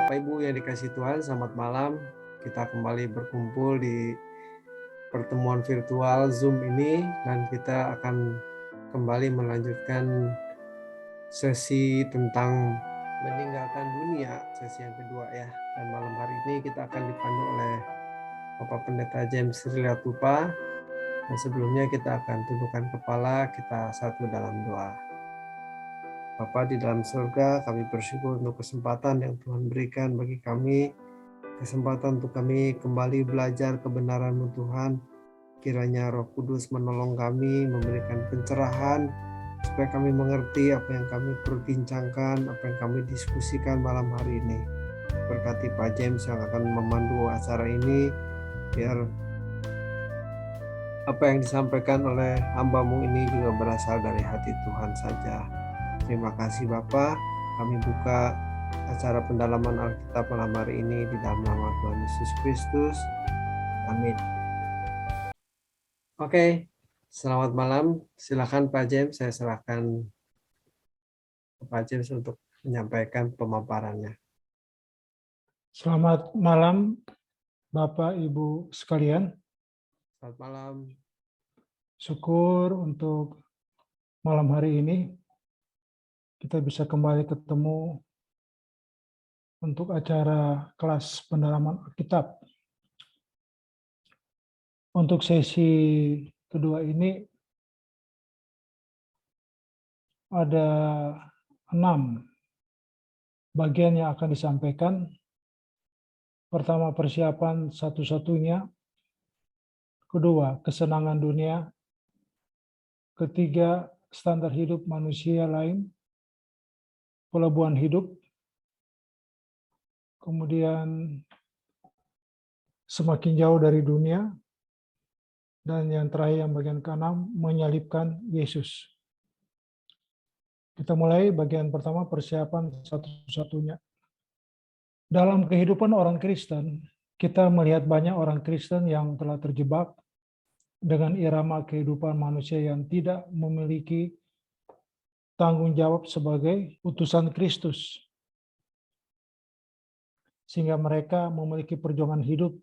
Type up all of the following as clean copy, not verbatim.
Bapak Ibu yang dikasihi Tuhan, selamat malam. Kita kembali berkumpul di pertemuan virtual Zoom ini dan kita akan kembali melanjutkan sesi tentang meninggalkan dunia, sesi yang kedua ya. Dan malam hari ini kita akan dipandu oleh Bapak Pendeta James Rilatupa. Dan sebelumnya kita akan tundukkan kepala, kita satu dalam doa. Bapa di dalam surga, kami bersyukur untuk kesempatan yang Tuhan berikan bagi kami, kesempatan untuk kami kembali belajar kebenaran-Mu Tuhan. Kiranya Roh Kudus menolong kami, memberikan pencerahan, supaya kami mengerti apa yang kami perbincangkan, apa yang kami diskusikan malam hari ini. Berkati Pak James yang akan memandu acara ini, biar apa yang disampaikan oleh hamba-Mu ini juga berasal dari hati Tuhan saja. Terima kasih Bapak, kami buka acara pendalaman Alkitab malam hari ini di dalam nama Tuhan Yesus Kristus. Amin. Oke, selamat malam. Silakan Pak James, saya silakan Pak James untuk menyampaikan pemaparannya. Selamat malam Bapak Ibu sekalian. Selamat malam. Syukur untuk malam hari ini kita bisa kembali ketemu untuk acara kelas pendalaman Alkitab. Untuk sesi kedua ini ada 6 bagian yang akan disampaikan. Pertama, persiapan satu-satunya. Kedua, kesenangan dunia. Ketiga, standar hidup manusia lain. Pelabuhan hidup. Kemudian semakin jauh dari dunia. Dan yang terakhir, yang bagian ke-6, menyalibkan Yesus. Kita mulai bagian pertama, persiapan satu-satunya. Dalam kehidupan orang Kristen, kita melihat banyak orang Kristen yang telah terjebak dengan irama kehidupan manusia yang tidak memiliki tanggung jawab sebagai utusan Kristus. Sehingga mereka memiliki perjuangan hidup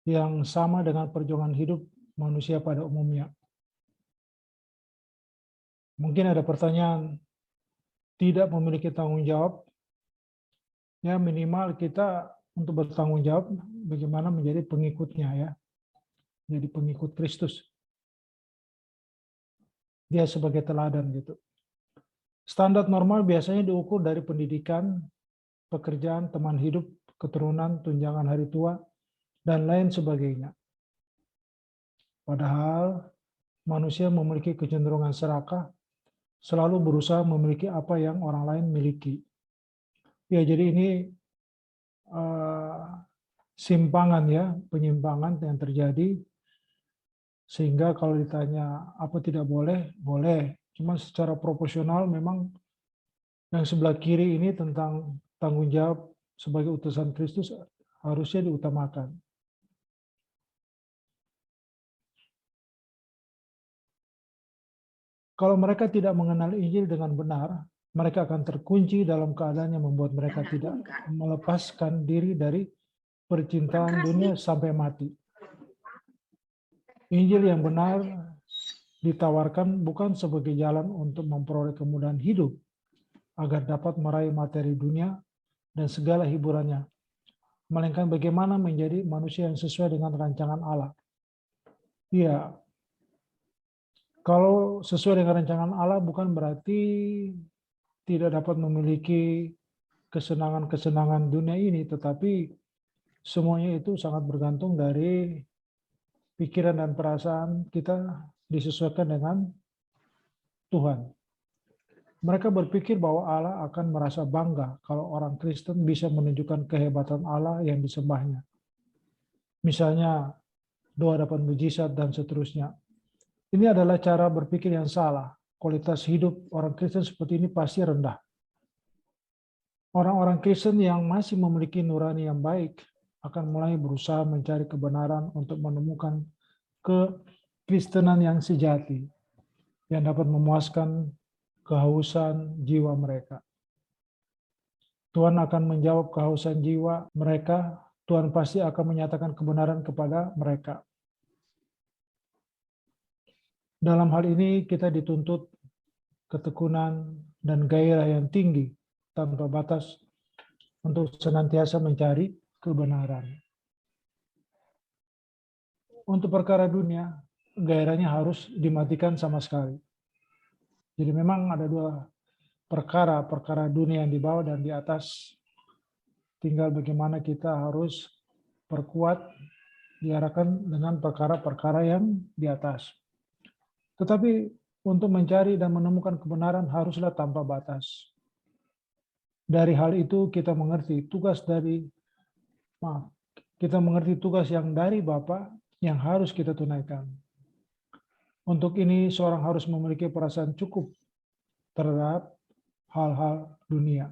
yang sama dengan perjuangan hidup manusia pada umumnya. Mungkin ada pertanyaan, tidak memiliki tanggung jawab, ya minimal kita untuk bertanggung jawab bagaimana menjadi pengikutnya ya, jadi pengikut Kristus. Dia sebagai teladan gitu. Standar normal biasanya diukur dari pendidikan, pekerjaan, teman hidup, keturunan, tunjangan hari tua, dan lain sebagainya. Padahal manusia memiliki kecenderungan serakah, selalu berusaha memiliki apa yang orang lain miliki. Ya, jadi ini simpangan ya, penyimpangan yang terjadi, sehingga kalau ditanya apa tidak boleh, boleh. Cuma secara proporsional memang yang sebelah kiri ini tentang tanggung jawab sebagai utusan Kristus harusnya diutamakan. Kalau mereka tidak mengenal Injil dengan benar, mereka akan terkunci dalam keadaan yang membuat mereka tidak melepaskan diri dari percintaan dunia sampai mati. Injil yang benar ditawarkan bukan sebagai jalan untuk memperoleh kemudahan hidup agar dapat meraih materi dunia dan segala hiburannya, melainkan bagaimana menjadi manusia yang sesuai dengan rancangan Allah. Iya, kalau sesuai dengan rancangan Allah bukan berarti tidak dapat memiliki kesenangan-kesenangan dunia ini, tetapi semuanya itu sangat bergantung dari pikiran dan perasaan kita disesuaikan dengan Tuhan. Mereka berpikir bahwa Allah akan merasa bangga kalau orang Kristen bisa menunjukkan kehebatan Allah yang disembahnya. Misalnya, doa dapat mujizat dan seterusnya. Ini adalah cara berpikir yang salah. Kualitas hidup orang Kristen seperti ini pasti rendah. Orang-orang Kristen yang masih memiliki nurani yang baik akan mulai berusaha mencari kebenaran untuk menemukan kekristenan yang sejati, yang dapat memuaskan kehausan jiwa mereka. Tuhan akan menjawab kehausan jiwa mereka. Tuhan pasti akan menyatakan kebenaran kepada mereka. Dalam hal ini kita dituntut ketekunan dan gairah yang tinggi tanpa batas untuk senantiasa mencari kebenaran. Untuk perkara dunia, gairahnya harus dimatikan sama sekali. Jadi memang ada dua perkara dunia yang di bawah dan di atas. Tinggal bagaimana kita harus perkuat, diarahkan dengan perkara-perkara yang di atas. Tetapi untuk mencari dan menemukan kebenaran haruslah tanpa batas. Dari hal itu kita mengerti tugas yang dari Bapa yang harus kita tunaikan. Untuk ini seorang harus memiliki perasaan cukup terhadap hal-hal dunia.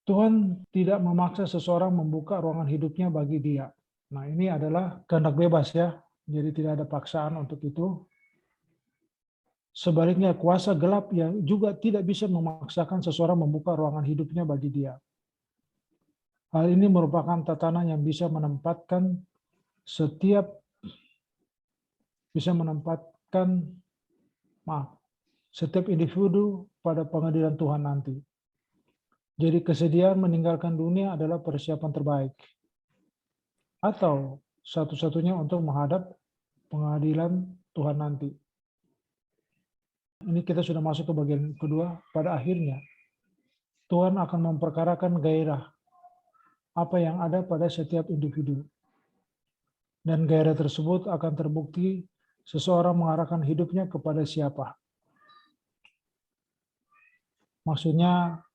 Tuhan tidak memaksa seseorang membuka ruangan hidupnya bagi dia. Nah, ini adalah kehendak bebas ya. Jadi tidak ada paksaan untuk itu. Sebaliknya kuasa gelap yang juga tidak bisa memaksakan seseorang membuka ruangan hidupnya bagi dia. Hal ini merupakan tatanan yang bisa menempatkan setiap individu pada pengadilan Tuhan nanti. Jadi kesediaan meninggalkan dunia adalah persiapan terbaik. Atau satu-satunya untuk menghadap pengadilan Tuhan nanti. Ini kita sudah masuk ke bagian kedua. Pada akhirnya, Tuhan akan memperkarakan gairah apa yang ada pada setiap individu. Dan gairah tersebut akan terbukti seseorang mengarahkan hidupnya kepada siapa. Maksudnya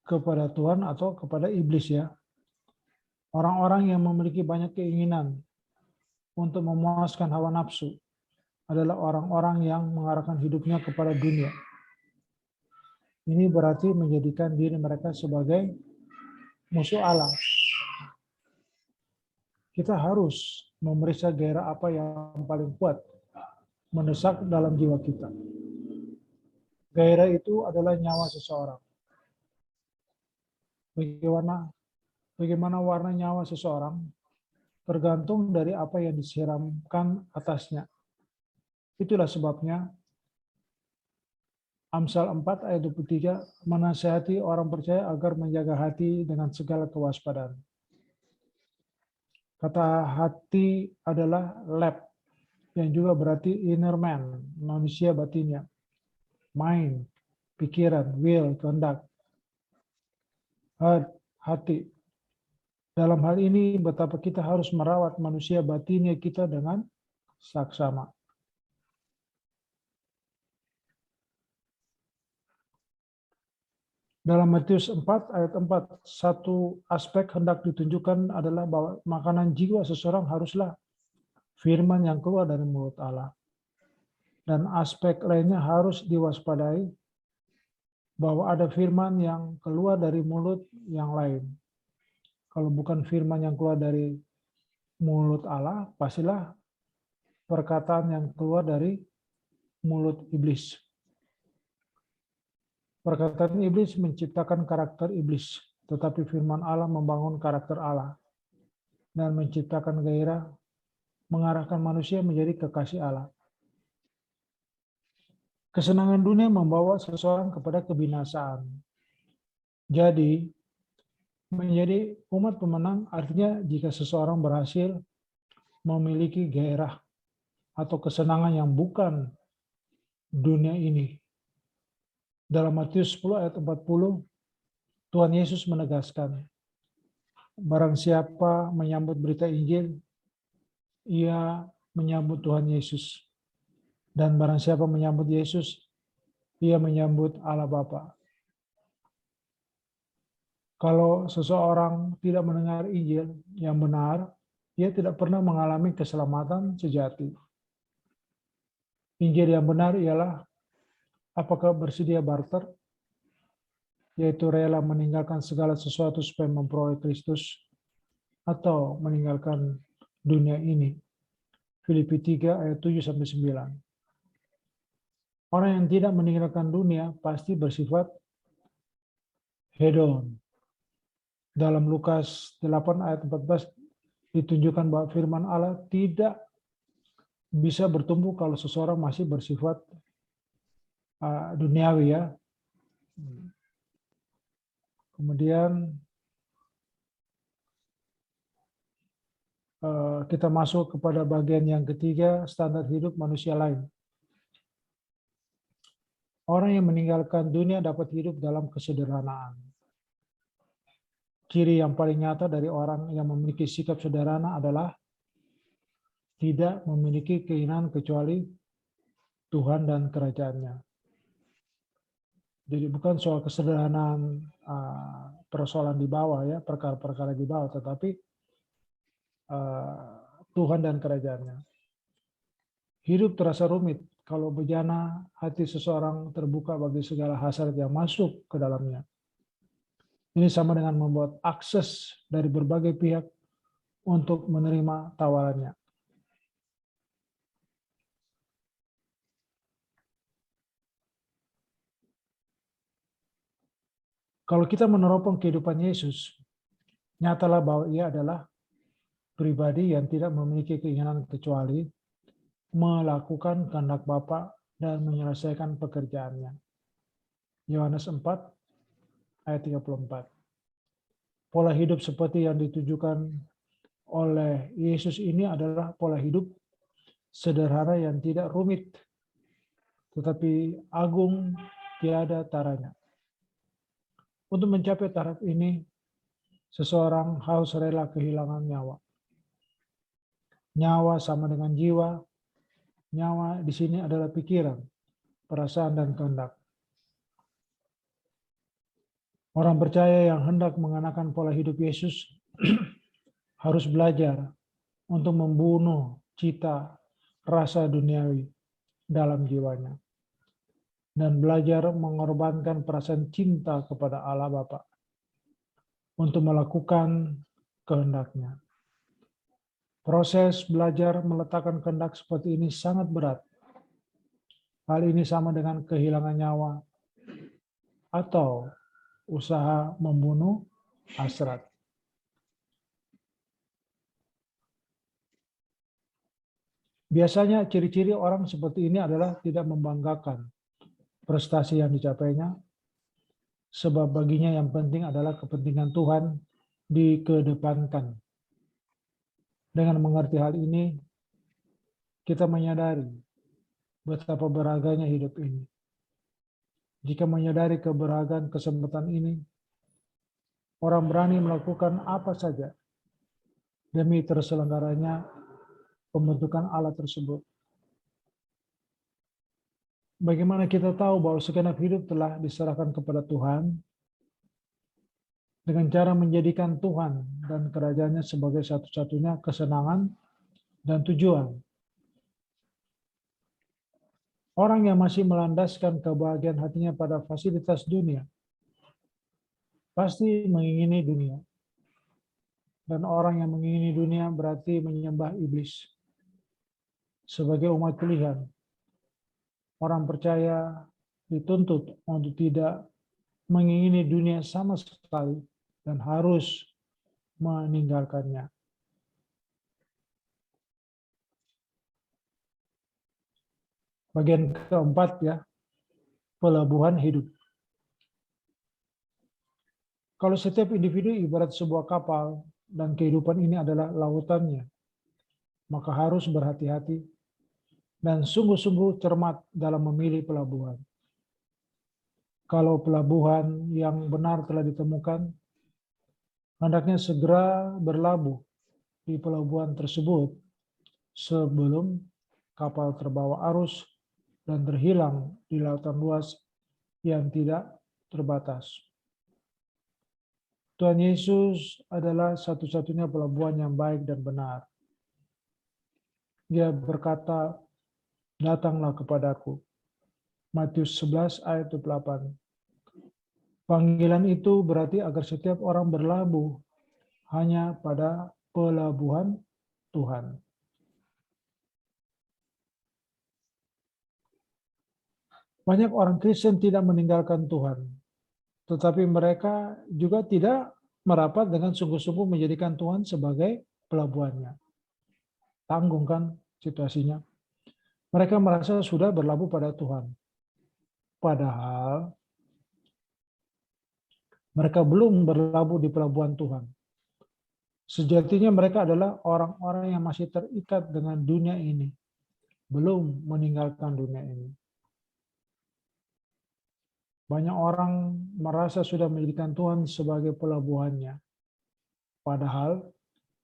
kepada Tuhan atau kepada iblis ya. Orang-orang yang memiliki banyak keinginan untuk memuaskan hawa nafsu adalah orang-orang yang mengarahkan hidupnya kepada dunia. Ini berarti menjadikan diri mereka sebagai musuh Allah. Kita harus memeriksa gairah apa yang paling kuat mendesak dalam jiwa kita. Gairah itu adalah nyawa seseorang. Bagaimana warna nyawa seseorang tergantung dari apa yang disiramkan atasnya. Itulah sebabnya Amsal 4 ayat 23 menasihati orang percaya agar menjaga hati dengan segala kewaspadaan. Kata hati adalah lab, yang juga berarti inner man, manusia batinnya. Mind, pikiran, will, kehendak. Heart, hati. Dalam hal ini betapa kita harus merawat manusia batinnya kita dengan saksama. Dalam Matius 4 ayat 4, satu aspek hendak ditunjukkan adalah bahwa makanan jiwa seseorang haruslah firman yang keluar dari mulut Allah. Dan aspek lainnya harus diwaspadai bahwa ada firman yang keluar dari mulut yang lain. Kalau bukan firman yang keluar dari mulut Allah, pastilah perkataan yang keluar dari mulut iblis. Perkataan iblis menciptakan karakter iblis, tetapi firman Allah membangun karakter Allah dan menciptakan gairah mengarahkan manusia menjadi kekasih Allah. Kesenangan dunia membawa seseorang kepada kebinasaan. Jadi, menjadi umat pemenang artinya jika seseorang berhasil memiliki gairah atau kesenangan yang bukan dunia ini. Dalam Matius 10 ayat 40, Tuhan Yesus menegaskan, barang siapa menyambut berita Injil, ia menyambut Tuhan Yesus. Dan barang siapa menyambut Yesus, ia menyambut Allah Bapa. Kalau seseorang tidak mendengar Injil yang benar, ia tidak pernah mengalami keselamatan sejati. Injil yang benar ialah apakah bersedia barter, yaitu rela meninggalkan segala sesuatu supaya memperoleh Kristus, atau meninggalkan dunia ini. Filipi 3 ayat 7-9. Orang yang tidak meninggalkan dunia pasti bersifat hedon. Dalam Lukas 8 ayat 14 ditunjukkan bahwa firman Allah tidak bisa bertumbuh kalau seseorang masih bersifat duniawi ya. Kemudian kita masuk kepada bagian yang ketiga, standar hidup manusia lain. Orang yang meninggalkan dunia dapat hidup dalam kesederhanaan. Ciri yang paling nyata dari orang yang memiliki sikap sederhana adalah tidak memiliki keinginan kecuali Tuhan dan kerajaannya. Jadi bukan soal kesederhanaan persoalan di bawah ya, perkara-perkara di bawah, tetapi Tuhan dan kerajaannya. Hidup terasa rumit kalau bejana hati seseorang terbuka bagi segala hasrat yang masuk ke dalamnya. Ini sama dengan membuat akses dari berbagai pihak untuk menerima tawarannya. Kalau kita meneropong kehidupan Yesus, nyatalah bahwa ia adalah pribadi yang tidak memiliki keinginan kecuali melakukan kehendak Bapa dan menyelesaikan pekerjaannya. Yohanes 4 ayat 34. Pola hidup seperti yang ditujukan oleh Yesus ini adalah pola hidup sederhana yang tidak rumit, tetapi agung tiada taranya. Untuk mencapai taraf ini, seseorang harus rela kehilangan nyawa. Nyawa sama dengan jiwa. Nyawa di sini adalah pikiran, perasaan, dan kehendak. Orang percaya yang hendak mengenakan pola hidup Yesus harus belajar untuk membunuh cita rasa duniawi dalam jiwanya dan belajar mengorbankan perasaan cinta kepada Allah Bapa untuk melakukan kehendaknya. Proses belajar meletakkan kehendak seperti ini sangat berat. Hal ini sama dengan kehilangan nyawa atau usaha membunuh hasrat. Biasanya ciri-ciri orang seperti ini adalah tidak membanggakan prestasi yang dicapainya, sebab baginya yang penting adalah kepentingan Tuhan dikedepankan. Dengan mengerti hal ini, kita menyadari betapa berharganya hidup ini. Jika menyadari keberhargaan kesempatan ini, orang berani melakukan apa saja demi terselenggaranya pembentukan Allah tersebut. Bagaimana kita tahu bahwa segenap hidup telah diserahkan kepada Tuhan dengan cara menjadikan Tuhan dan kerajaannya sebagai satu-satunya kesenangan dan tujuan. Orang yang masih melandaskan kebahagiaan hatinya pada fasilitas dunia pasti mengingini dunia. Dan orang yang mengingini dunia berarti menyembah iblis. Sebagai umat pilihan, orang percaya dituntut untuk tidak mengingini dunia sama sekali dan harus meninggalkannya. Bagian keempat ya, pelabuhan hidup. Kalau setiap individu ibarat sebuah kapal dan kehidupan ini adalah lautannya, maka harus berhati-hati dan sungguh-sungguh cermat dalam memilih pelabuhan. Kalau pelabuhan yang benar telah ditemukan, hendaknya segera berlabuh di pelabuhan tersebut sebelum kapal terbawa arus dan terhilang di lautan luas yang tidak terbatas. Tuhan Yesus adalah satu-satunya pelabuhan yang baik dan benar. Dia berkata, "Datanglah kepadaku." Matius 11 ayat 28. Panggilan itu berarti agar setiap orang berlabuh hanya pada pelabuhan Tuhan. Banyak orang Kristen tidak meninggalkan Tuhan, tetapi mereka juga tidak merapat dengan sungguh-sungguh menjadikan Tuhan sebagai pelabuhannya. Tanggung kan situasinya. Mereka merasa sudah berlabuh pada Tuhan. Padahal mereka belum berlabuh di pelabuhan Tuhan. Sejatinya mereka adalah orang-orang yang masih terikat dengan dunia ini. Belum meninggalkan dunia ini. Banyak orang merasa sudah menjadikan Tuhan sebagai pelabuhannya. Padahal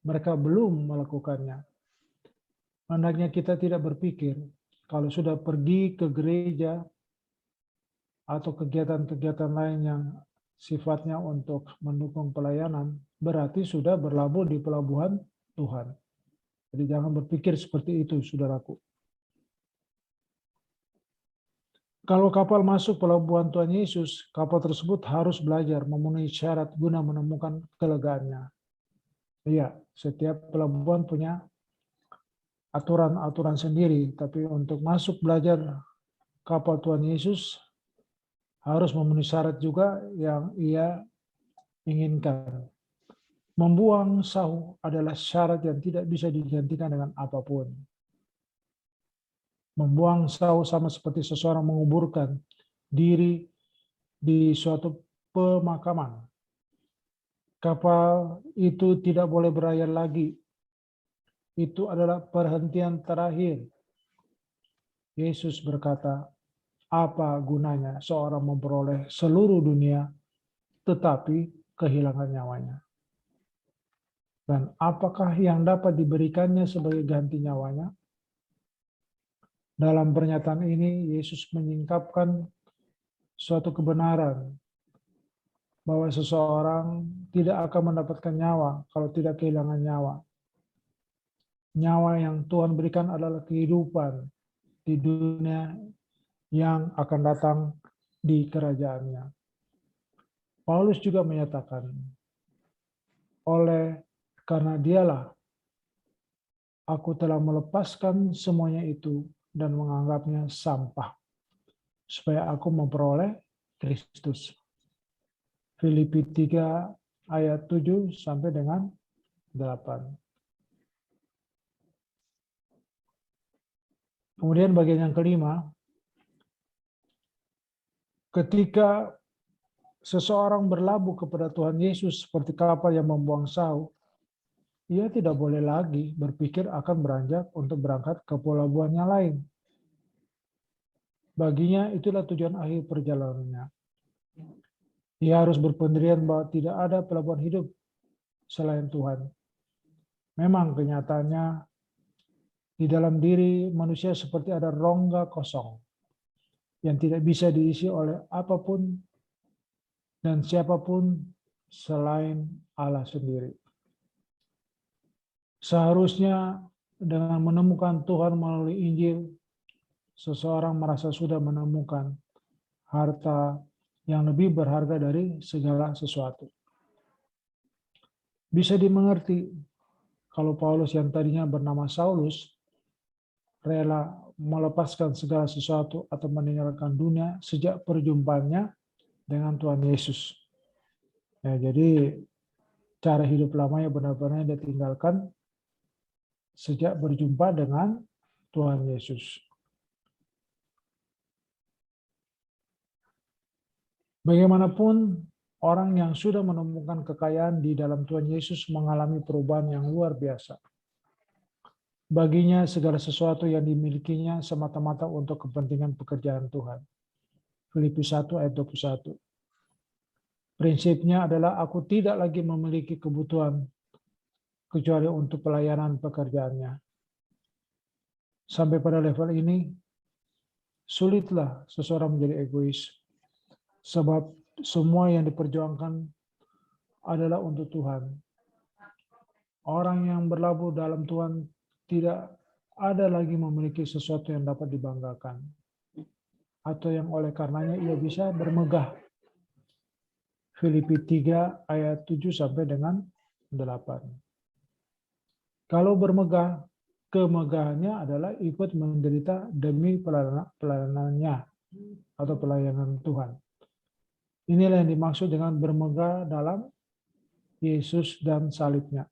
mereka belum melakukannya. Hendaknya kita tidak berpikir kalau sudah pergi ke gereja atau kegiatan-kegiatan lain yang sifatnya untuk mendukung pelayanan, berarti sudah berlabuh di pelabuhan Tuhan. Jadi jangan berpikir seperti itu, saudaraku. Kalau kapal masuk pelabuhan Tuhan Yesus, kapal tersebut harus belajar memenuhi syarat guna menemukan kelegaannya. Iya, setiap pelabuhan punya aturan-aturan sendiri, tapi untuk masuk belajar kapal Tuhan Yesus harus memenuhi syarat juga yang ia inginkan. Membuang sahu adalah syarat yang tidak bisa digantikan dengan apapun. Membuang sahu sama seperti seseorang menguburkan diri di suatu pemakaman. Kapal itu tidak boleh berlayar lagi. Itu adalah perhentian terakhir. Yesus berkata, apa gunanya seorang memperoleh seluruh dunia tetapi kehilangan nyawanya? Dan apakah yang dapat diberikannya sebagai ganti nyawanya? Dalam pernyataan ini, Yesus menyingkapkan suatu kebenaran bahwa seseorang tidak akan mendapatkan nyawa kalau tidak kehilangan nyawa. Nyawa yang Tuhan berikan adalah kehidupan di dunia yang akan datang di kerajaannya. Paulus juga menyatakan, oleh karena dialah aku telah melepaskan semuanya itu dan menganggapnya sampah, supaya aku memperoleh Kristus. Filipi 3 ayat 7 sampai dengan 8. Kemudian bagian yang kelima, ketika seseorang berlabuh kepada Tuhan Yesus seperti kapal yang membuang sahu, ia tidak boleh lagi berpikir akan beranjak untuk berangkat ke pelabuhan yang lain. Baginya itulah tujuan akhir perjalanannya. Ia harus berpendirian bahwa tidak ada pelabuhan hidup selain Tuhan. Memang kenyataannya di dalam diri manusia seperti ada rongga kosong yang tidak bisa diisi oleh apapun dan siapapun selain Allah sendiri. Seharusnya dengan menemukan Tuhan melalui Injil, seseorang merasa sudah menemukan harta yang lebih berharga dari segala sesuatu. Bisa dimengerti kalau Paulus yang tadinya bernama Saulus rela melepaskan segala sesuatu atau meninggalkan dunia sejak perjumpaannya dengan Tuhan Yesus. Ya, jadi cara hidup lamanya benar-benar dia tinggalkan sejak berjumpa dengan Tuhan Yesus. Bagaimanapun, orang yang sudah menemukan kekayaan di dalam Tuhan Yesus mengalami perubahan yang luar biasa. Baginya segala sesuatu yang dimilikinya semata-mata untuk kepentingan pekerjaan Tuhan. Filipi 1 ayat 21. Prinsipnya adalah aku tidak lagi memiliki kebutuhan kecuali untuk pelayanan pekerjaannya. Sampai pada level ini, sulitlah seseorang menjadi egois. Sebab semua yang diperjuangkan adalah untuk Tuhan. Orang yang berlabuh dalam Tuhan tidak ada lagi memiliki sesuatu yang dapat dibanggakan. Atau yang oleh karenanya ia bisa bermegah. Filipi 3 ayat 7 sampai dengan 8. Kalau bermegah, kemegahannya adalah ikut menderita demi pelayanannya atau pelayanan Tuhan. Inilah yang dimaksud dengan bermegah dalam Yesus dan salibnya.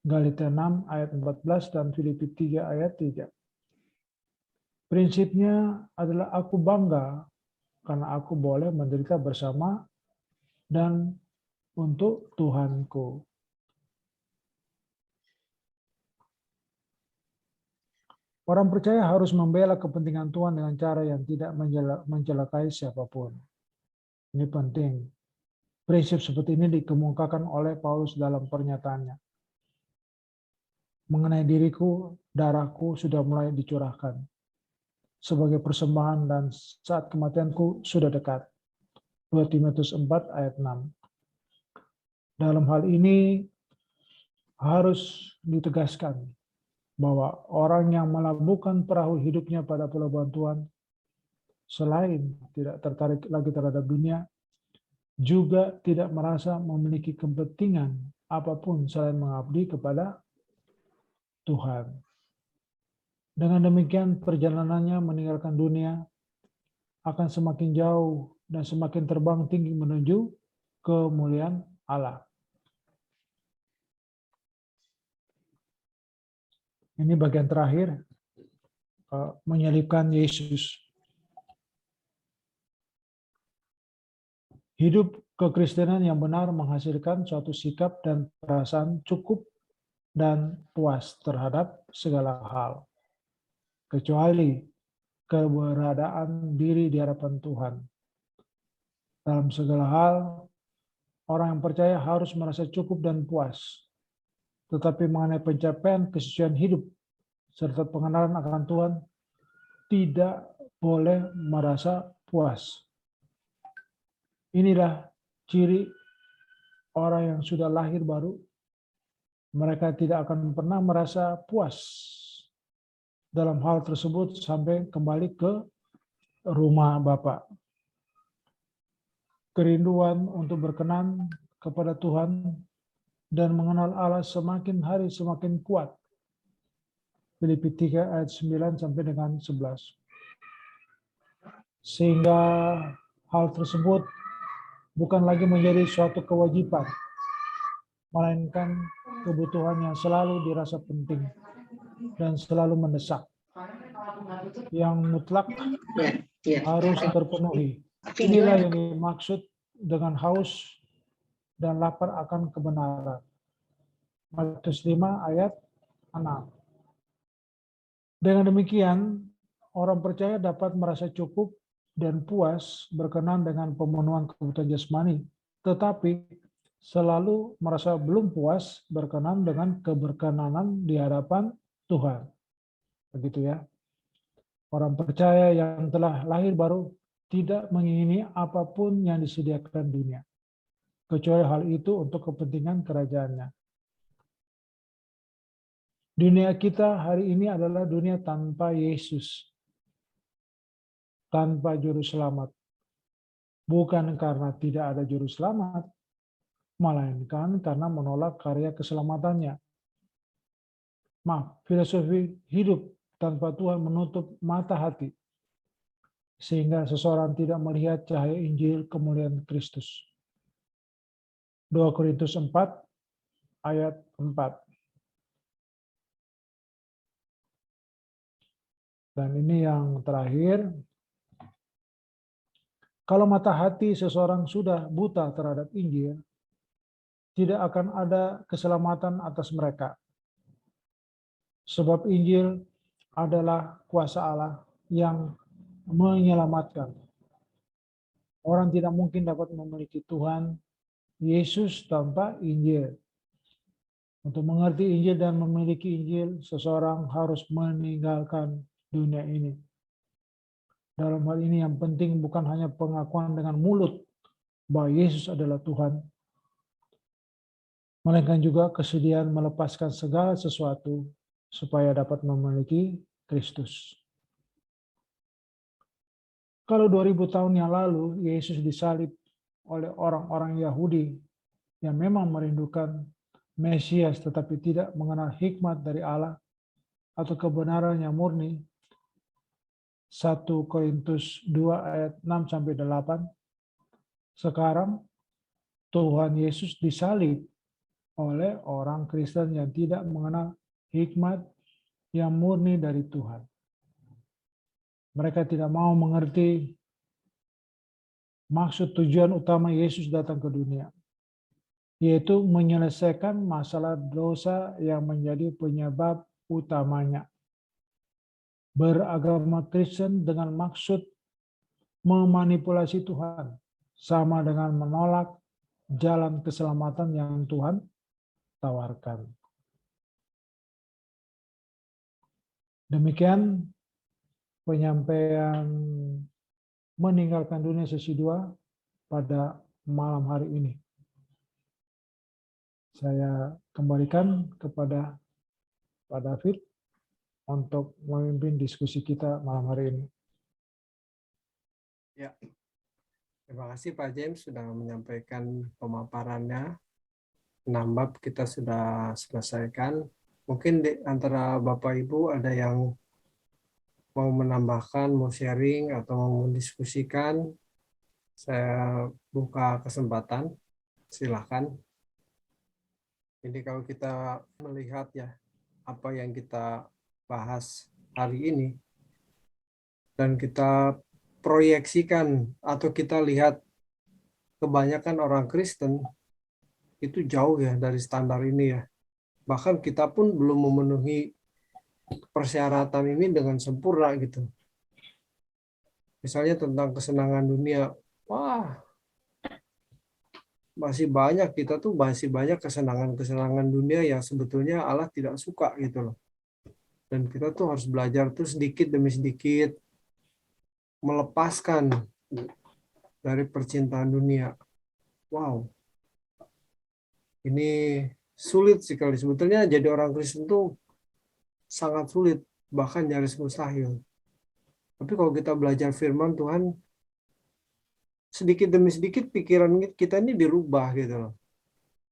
Galatia 6 ayat 14 dan Filipi 3 ayat 3. Prinsipnya adalah aku bangga karena aku boleh menderita bersama dan untuk Tuhanku. Orang percaya harus membela kepentingan Tuhan dengan cara yang tidak mencelakai siapapun. Ini penting. Prinsip seperti ini dikemukakan oleh Paulus dalam pernyataannya. Mengenai diriku, darahku sudah mulai dicurahkan sebagai persembahan dan saat kematianku sudah dekat. 2 Timotius 4 ayat 6. Dalam hal ini harus ditegaskan bahwa orang yang melabuhkan perahu hidupnya pada pelabuhan Tuhan selain tidak tertarik lagi terhadap dunia, juga tidak merasa memiliki kepentingan apapun selain mengabdi kepada Tuhan. Dengan demikian perjalanannya meninggalkan dunia akan semakin jauh dan semakin terbang tinggi menuju kemuliaan Allah. Ini bagian terakhir, menyalibkan Yesus. Hidup kekristenan yang benar menghasilkan suatu sikap dan perasaan cukup dan puas terhadap segala hal, kecuali keberadaan diri di hadapan Tuhan. Dalam segala hal, orang yang percaya harus merasa cukup dan puas. Tetapi mengenai pencapaian kesucian hidup serta pengenalan akan Tuhan, tidak boleh merasa puas. Inilah ciri orang yang sudah lahir baru. Mereka tidak akan pernah merasa puas dalam hal tersebut sampai kembali ke rumah Bapa. Kerinduan untuk berkenan kepada Tuhan dan mengenal Allah semakin hari semakin kuat. Filipi 3 ayat 9 sampai dengan 11. Sehingga hal tersebut bukan lagi menjadi suatu kewajiban, melainkan kebutuhan yang selalu dirasa penting dan selalu mendesak, yang mutlak harus terpenuhi. Inilah yang dimaksud dengan haus dan lapar akan kebenaran. Matius 5 ayat 6. Dengan demikian, orang percaya dapat merasa cukup dan puas berkenan dengan pemenuhan kebutuhan jasmani, tetapi selalu merasa belum puas berkenan dengan keberkenanan di hadapan Tuhan. Begitu ya. Orang percaya yang telah lahir baru tidak mengingini apapun yang disediakan dunia, kecuali hal itu untuk kepentingan kerajaannya. Dunia kita hari ini adalah dunia tanpa Yesus, tanpa juru selamat. Bukan karena tidak ada juru selamat, melainkan karena menolak karya keselamatannya. Filosofi hidup tanpa Tuhan menutup mata hati, sehingga seseorang tidak melihat cahaya Injil kemuliaan Kristus. 2 Korintus 4 ayat 4. Dan ini yang terakhir. Kalau mata hati seseorang sudah buta terhadap Injil, tidak akan ada keselamatan atas mereka. Sebab Injil adalah kuasa Allah yang menyelamatkan. Orang tidak mungkin dapat memiliki Tuhan Yesus tanpa Injil. Untuk mengerti Injil dan memiliki Injil, seseorang harus meninggalkan dunia ini. Dalam hal ini yang penting bukan hanya pengakuan dengan mulut bahwa Yesus adalah Tuhan, melainkan juga kesediaan melepaskan segala sesuatu supaya dapat memiliki Kristus. Kalau 2000 tahun yang lalu Yesus disalib oleh orang-orang Yahudi yang memang merindukan Mesias tetapi tidak mengenal hikmat dari Allah atau kebenaran yang murni, 1 Korintus 2 ayat 6 sampai 8, Sekarang Tuhan Yesus disalib oleh orang Kristen yang tidak mengenal hikmat yang murni dari Tuhan. Mereka tidak mau mengerti maksud tujuan utama Yesus datang ke dunia, yaitu menyelesaikan masalah dosa yang menjadi penyebab utamanya. Beragama Kristen dengan maksud memanipulasi Tuhan, sama dengan menolak jalan keselamatan yang Tuhan tawarkan. Demikian penyampaian meninggalkan dunia sesi 2 pada malam hari ini. Saya kembalikan kepada Pak David untuk memimpin diskusi kita malam hari ini. Ya, terima kasih Pak James sudah menyampaikan pemaparannya. 6 bab kita sudah selesaikan. Mungkin di antara Bapak Ibu ada yang mau menambahkan, mau sharing, atau mau mendiskusikan, saya buka kesempatan. Silakan. Jadi kalau kita melihat ya apa yang kita bahas hari ini dan kita proyeksikan atau kita lihat kebanyakan orang Kristen itu jauh ya dari standar ini ya. Bahkan kita pun belum memenuhi persyaratan ini dengan sempurna gitu. Misalnya tentang kesenangan dunia, wah masih banyak, kita tuh masih banyak kesenangan-kesenangan dunia yang sebetulnya Allah tidak suka gitu loh. Dan kita tuh harus belajar tuh sedikit demi sedikit melepaskan dari percintaan dunia. Wow, ini sulit sekali. Sebetulnya jadi orang Kristen tuh sangat sulit, bahkan nyaris mustahil. Tapi kalau kita belajar firman Tuhan, sedikit demi sedikit pikiran kita ini dirubah gitu loh.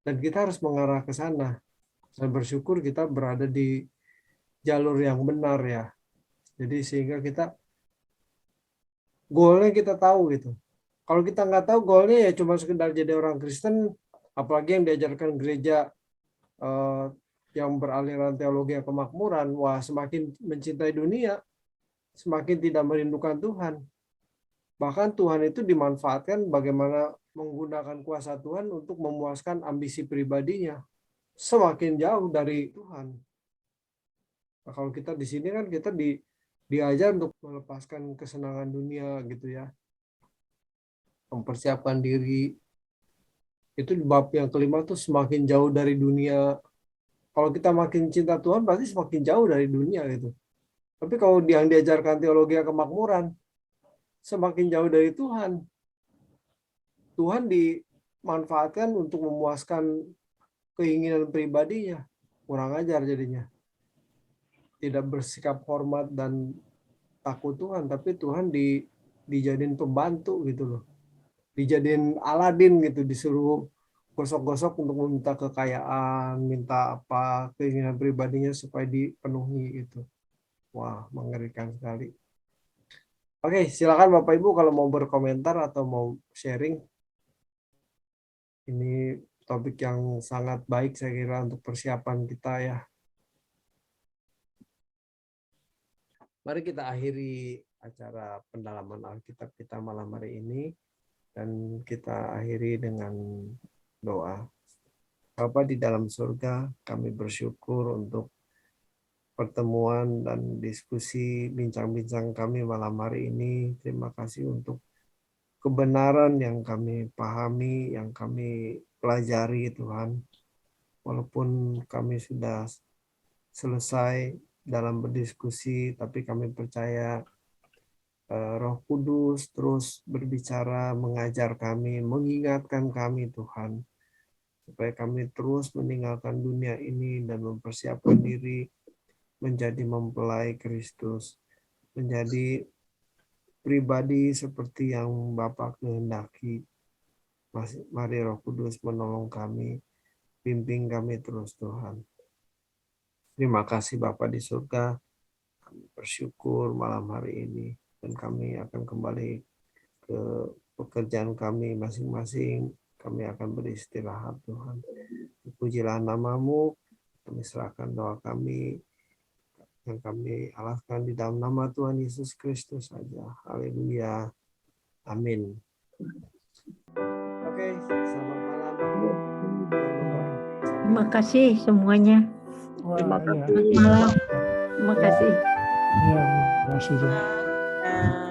Dan kita harus mengarah ke sana. Saya bersyukur kita berada di jalur yang benar ya. Jadi sehingga kita goalnya kita tahu gitu. Kalau kita nggak tahu goalnya ya cuma sekedar jadi orang Kristen, apalagi yang diajarkan gereja yang beraliran teologi yang kemakmuran, wah semakin mencintai dunia, semakin tidak merindukan Tuhan. Bahkan Tuhan itu dimanfaatkan bagaimana menggunakan kuasa Tuhan untuk memuaskan ambisi pribadinya. Semakin jauh dari Tuhan. Nah, kalau kita di sini kan kita diajar untuk melepaskan kesenangan dunia gitu ya. Mempersiapkan diri. Itu di bab yang kelima tuh semakin jauh dari dunia. Kalau kita makin cinta Tuhan pasti semakin jauh dari dunia gitu. Tapi kalau yang diajarkan teologi kemakmuran, semakin jauh dari Tuhan. Tuhan dimanfaatkan untuk memuaskan keinginan pribadinya. Kurang ajar jadinya. Tidak bersikap hormat dan takut Tuhan, tapi Tuhan dijadiin pembantu gitu loh. Dijadiin Aladin gitu, disuruh gosok-gosok untuk meminta kekayaan, minta apa, keinginan pribadinya supaya dipenuhi itu. Wah, mengerikan sekali. Oke, silakan Bapak Ibu kalau mau berkomentar atau mau sharing. Ini topik yang sangat baik saya kira untuk persiapan kita ya. Mari kita akhiri acara pendalaman Alkitab kita malam hari ini dan kita akhiri dengan doa. Bapa di dalam surga, kami bersyukur untuk pertemuan dan diskusi bincang-bincang kami malam hari ini. Terima kasih untuk kebenaran yang kami pahami, yang kami pelajari Tuhan. Walaupun kami sudah selesai dalam berdiskusi, tapi kami percaya Roh Kudus terus berbicara, mengajar kami, mengingatkan kami Tuhan, supaya kami terus meninggalkan dunia ini dan mempersiapkan diri menjadi mempelai Kristus, menjadi pribadi seperti yang Bapa kehendaki. Mari Roh Kudus menolong kami, bimbing kami terus Tuhan. Terima kasih Bapa di surga, kami bersyukur malam hari ini, dan kami akan kembali ke pekerjaan kami masing-masing. Kami akan beristirahat, Tuhan. Pujilah nama-Mu, kami serahkan doa kami yang kami alaskan di dalam nama Tuhan Yesus Kristus saja. Haleluya. Amin. Oke, selamat malam. Terima kasih semuanya. Wah, Selamat iya. malam. Terima kasih. Iya, terima kasih. Ya.